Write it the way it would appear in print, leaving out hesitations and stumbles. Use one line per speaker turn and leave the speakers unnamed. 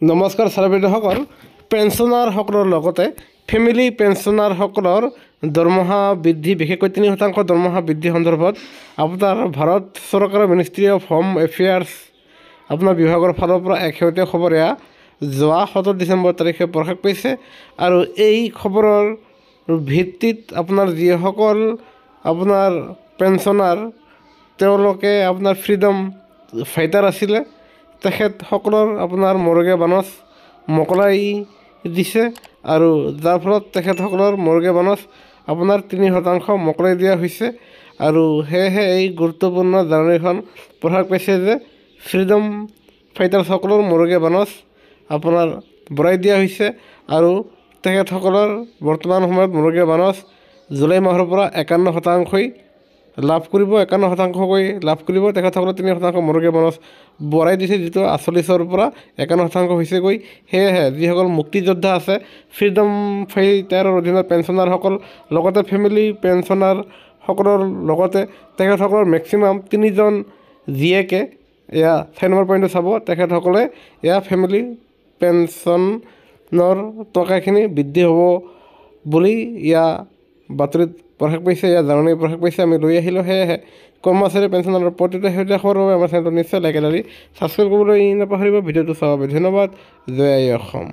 নমস্কাৰ ছাৰ-বাইদেউসকল, পেঞ্চনাৰসকলৰ লগতে ফেমিলি পেঞ্চনাৰসকলৰ দৰমহা বৃদ্ধি, বিশেষকৈ 3% দৰমহা বৃদ্ধি সন্দৰ্ভত আপোনাৰ ভাৰত চৰকাৰৰ মিনিষ্ট্ৰী অফ হোম এফেয়াৰ্ছ আপোনাৰ বিভাগৰ ফালৰ পৰা এক শেহতীয়া খবৰ এয়া যোৱা 17 ডিচেম্বৰ তাৰিখে প্ৰকাশ পাইছে। আৰু এই খবৰৰ ভিত্তিত আপোনাৰ যিসকল আপোনাৰ পেঞ্চনাৰ তেওঁলোকে আপোনাৰ ফ্ৰীডম ফাইটাৰ আছিলে তেখেতসকলৰ আপোনাৰ মৰ্গে বানচ মোকলাই দিছে আৰু যাৰ ফলত তেখেতসকলৰ মৰ্গে বানচ আপোনাৰ 3% মোকলাই দিয়া হৈছে। আৰু সেয়েহে এই গুৰুত্বপূৰ্ণ জাননীখন প্ৰকাশ পাইছে যে ফ্ৰীডম ফাইটাৰসকলৰ মৰ্গে বানচ আপোনাৰ বঢ়াই দিয়া হৈছে আৰু তেখেতসকলৰ বৰ্তমান সময়ত মৰ্গে বানচ জুলাই মাহৰ পৰা 51%কৈ লাভ কৰিব, 51%কৈ লাভ কৰিব। তেখেতসকলে 3% মৰ্গে বানচ বঢ়াই দিছে, যিটো 48ৰ পৰা 51% হৈছেগৈ। সেয়েহে যিসকল মুক্তিযোদ্ধা আছে ফ্ৰীডম ফাইটাৰৰ অধীনত পেঞ্চনাৰসকল, লগতে ফেমিলি পেঞ্চনাৰসকলৰ লগতে তেখেতসকলৰ মেক্সিমাম 3জন জীয়েকে এয়া 6 নম্বৰ পইণ্টটো চাব, তেখেতসকলে এয়া ফেমিলি পেঞ্চনৰ টকাখিনি বৃদ্ধি হ'ব বুলি ইয়া বাতৰিত প্ৰকাশ পাইছে, ইয়াৰ জাননী প্ৰকাশ পাইছে, আমি লৈ আহিলোঁ। সেয়েহে কৰ্মচাৰী পেঞ্চনাৰৰ প্ৰতিটো শেহতীয়া খবৰৰ বাবে আমাৰ চেনেলটো নিশ্চয় লাইক এৰি ছাবস্ক্ৰাইব কৰিবলৈ নাপাহৰিব। ভিডিঅ'টো চাব বাবে ধন্যবাদ। জয় আই অসম।